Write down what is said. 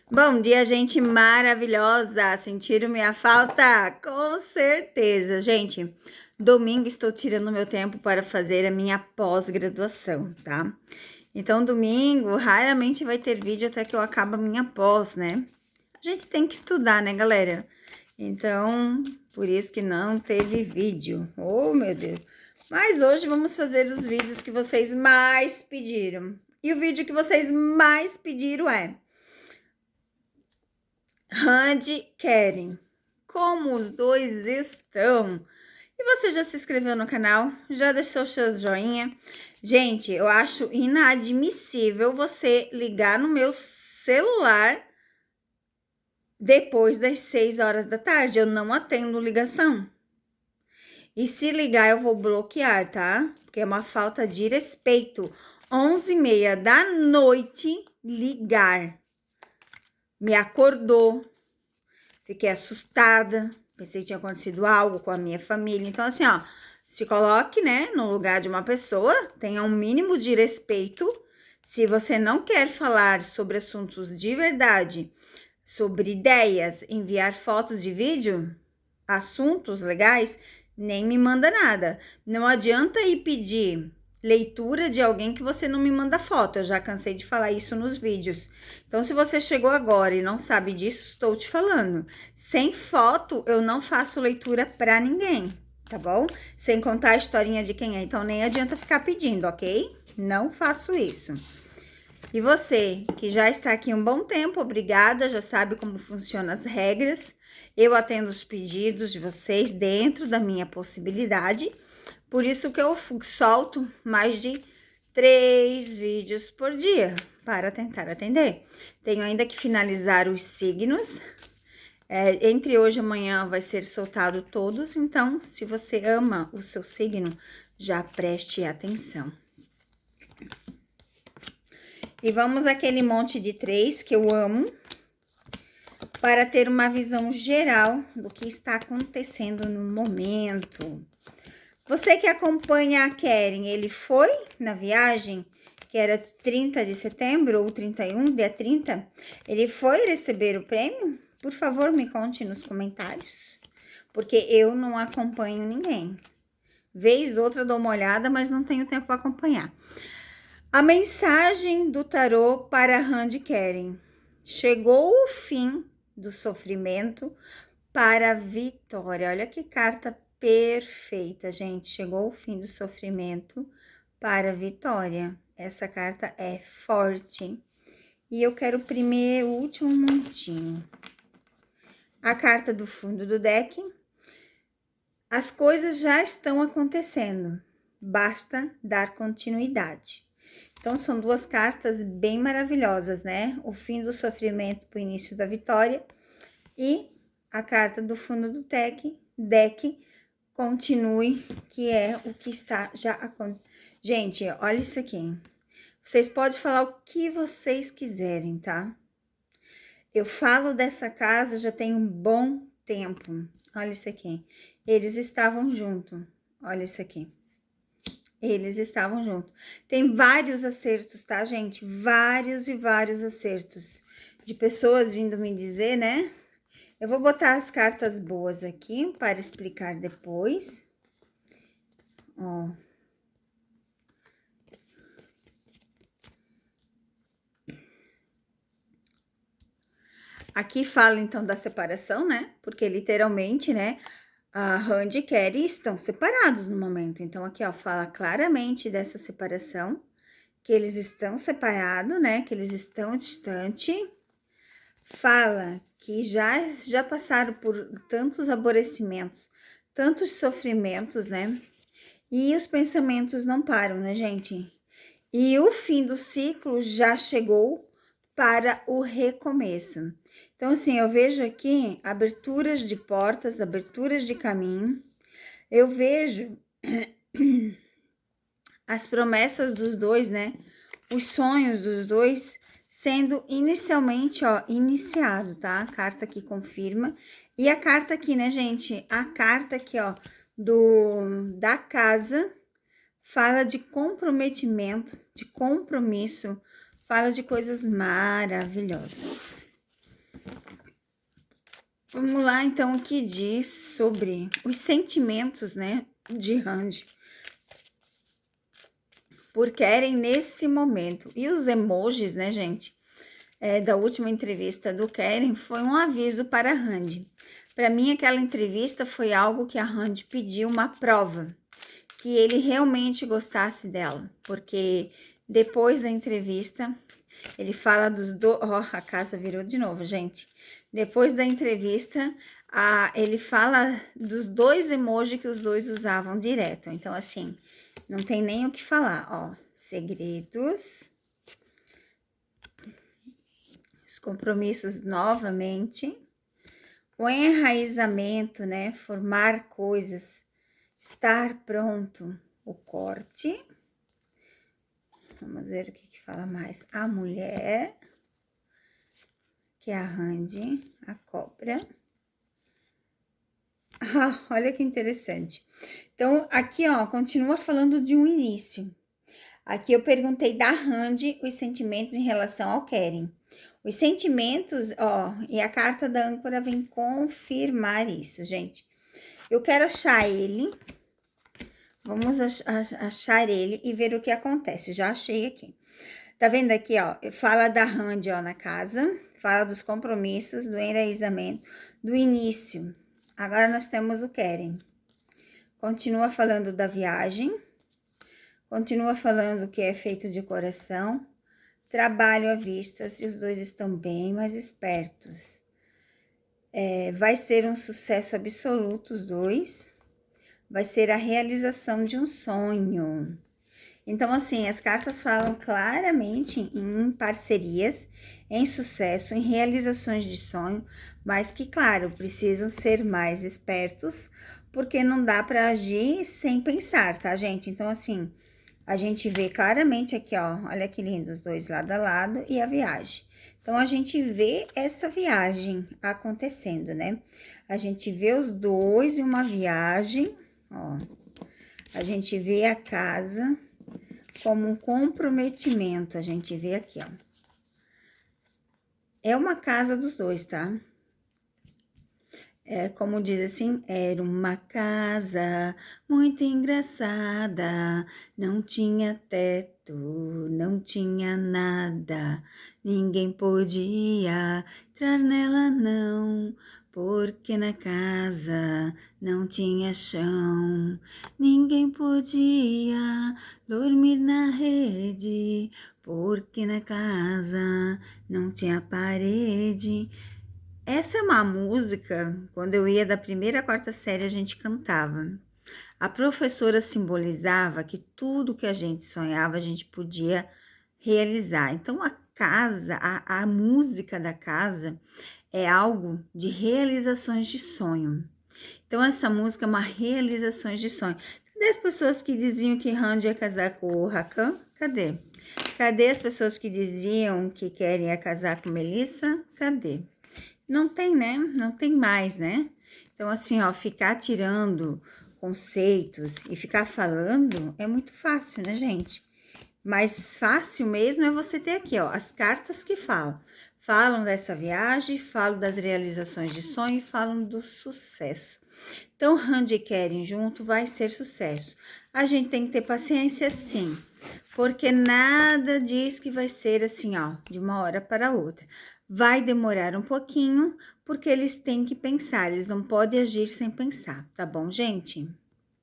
Bom dia, gente maravilhosa! Sentiram minha falta? Com certeza, gente. Domingo estou tirando meu tempo para fazer a minha pós-graduação, tá? Então, domingo raramente vai ter vídeo até que eu acabe a minha pós, né? A gente tem que estudar, né, galera? Então, por isso que não teve vídeo. Oh, meu Deus! Mas hoje vamos fazer os vídeos que vocês mais pediram. E o vídeo que vocês mais pediram é Randy e Keren, como os dois estão? E você já se inscreveu no canal? Já deixou seu joinha? Gente, eu acho inadmissível você ligar no meu celular depois das 6 horas da tarde. Eu não atendo ligação. E se ligar, eu vou bloquear, tá? Porque é uma falta de respeito. 11h30 da noite, ligar. Me acordou. Fiquei assustada, pensei que tinha acontecido algo com a minha família. Então, assim, ó, se coloque, né, no lugar de uma pessoa, tenha um mínimo de respeito. Se você não quer falar sobre assuntos de verdade, sobre ideias, enviar fotos de vídeo, assuntos legais, nem me manda nada. Não adianta ir pedir leitura de alguém que você não me manda foto. Eu já cansei de falar isso nos vídeos. Então, se você chegou agora e não sabe disso, estou te falando. Sem foto, eu não faço leitura para ninguém, tá bom? Sem contar a historinha de quem é. Então, nem adianta ficar pedindo, ok? Não faço isso. E você, que já está aqui um bom tempo, obrigada, já sabe como funcionam as regras. Eu atendo os pedidos de vocês dentro da minha possibilidade. Por isso que eu solto mais de 3 vídeos por dia para tentar atender. Tenho ainda que finalizar os signos. Entre hoje e amanhã vai ser soltado todos. Então, se você ama o seu signo, já preste atenção. E vamos àquele monte de 3 que eu amo, para ter uma visão geral do que está acontecendo no momento. Você que acompanha a Keren, ele foi na viagem, que era 30 de setembro ou 31, dia 30? Ele foi receber o prêmio? Por favor, me conte nos comentários, porque eu não acompanho ninguém. Vez outra dou uma olhada, mas não tenho tempo para acompanhar. A mensagem do tarô para Randy e Keren. Chegou o fim do sofrimento para a vitória. Olha que carta perfeita, gente. Chegou o fim do sofrimento para a vitória. Essa carta é forte. E eu quero o último montinho. A carta do fundo do deck. As coisas já estão acontecendo. Basta dar continuidade. Então, são duas cartas bem maravilhosas, né? O fim do sofrimento para o início da vitória. E a carta do fundo do deck, continue, que é o que está já acontecendo. Gente, olha isso aqui. Vocês podem falar o que vocês quiserem, tá? Eu falo dessa casa já tem um bom tempo. Olha isso aqui. Eles estavam juntos. Olha isso aqui. Eles estavam juntos. Tem vários acertos, tá, gente? Vários e vários acertos. De pessoas vindo me dizer, né? Eu vou botar as cartas boas aqui para explicar depois. Ó. Aqui fala, então, da separação, né? Porque, literalmente, né? A Randy e Keren estão separados no momento. Então, aqui, ó, fala claramente dessa separação. Que eles estão separados, né? Que eles estão distantes. Fala que já passaram por tantos aborrecimentos, tantos sofrimentos, né? E os pensamentos não param, né, gente? E o fim do ciclo já chegou para o recomeço. Então, assim, eu vejo aqui aberturas de portas, aberturas de caminho. Eu vejo as promessas dos dois, né? Os sonhos dos dois sendo inicialmente, ó, iniciado, tá? A carta aqui confirma. E a carta aqui, né, gente? A carta aqui, ó, da casa fala de comprometimento, de compromisso, fala de coisas maravilhosas. Vamos lá, então, o que diz sobre os sentimentos, né, de Randy por Keren nesse momento. E os emojis, né, gente, da última entrevista do Keren foi um aviso para a Randy. Para mim, aquela entrevista foi algo que a Randy pediu uma prova, que ele realmente gostasse dela, porque depois da entrevista, ele fala dos dois... a casa virou de novo, gente. Depois da entrevista, ele fala dos dois emojis que os dois usavam direto. Então, assim, não tem nem o que falar, ó. Segredos. Os compromissos novamente. O enraizamento, né? Formar coisas. Estar pronto. O corte. Vamos ver o que fala mais. A mulher, que é a Randy, a cobra. Ah, olha que interessante. Então, aqui, ó, continua falando de um início. Aqui eu perguntei da Randy os sentimentos em relação ao Keren. Os sentimentos, ó, e a carta da âncora vem confirmar isso, gente. Eu quero achar ele. Vamos achar ele e ver o que acontece. Já achei aqui. Tá vendo aqui, ó? Fala da Randy, ó, na casa. Fala dos compromissos, do enraizamento, do início. Agora nós temos o Keren. Continua falando da viagem. Continua falando que é feito de coração. Trabalho à vista, e os dois estão bem mais espertos. Vai ser um sucesso absoluto, os dois. Vai ser a realização de um sonho. Então, assim, as cartas falam claramente em parcerias, em sucesso, em realizações de sonho, mas que, claro, precisam ser mais espertos, porque não dá para agir sem pensar, tá, gente? Então, assim, a gente vê claramente aqui, ó, olha que lindo, os dois lado a lado e a viagem. Então, a gente vê essa viagem acontecendo, né? A gente vê os dois em uma viagem, ó. A gente vê a casa como um comprometimento, a gente vê aqui, ó. É uma casa dos dois, tá? Como diz assim, era uma casa muito engraçada, não tinha teto, não tinha nada, ninguém podia entrar nela não, porque na casa não tinha chão, ninguém podia dormir na rede, porque na casa não tinha parede. Essa é uma música, quando eu ia da primeira à quarta série, a gente cantava. A professora simbolizava que tudo que a gente sonhava, a gente podia realizar. Então, a casa, a música da casa é algo de realizações de sonho. Então, essa música é uma realização de sonho. Cadê as pessoas que diziam que Randy ia casar com o Rakan? Cadê? Cadê as pessoas que diziam que querem ia casar com Melissa? Cadê? Não tem, né? Não tem mais, né? Então, assim, ó, ficar tirando conceitos e ficar falando é muito fácil, né, gente? Mais fácil mesmo é você ter aqui, ó, as cartas que falam. Falam dessa viagem, falam das realizações de sonho e falam do sucesso. Então, Randy e Keren junto vai ser sucesso. A gente tem que ter paciência, sim, porque nada diz que vai ser assim, ó, de uma hora para outra. Vai demorar um pouquinho, porque eles têm que pensar, eles não podem agir sem pensar, tá bom, gente?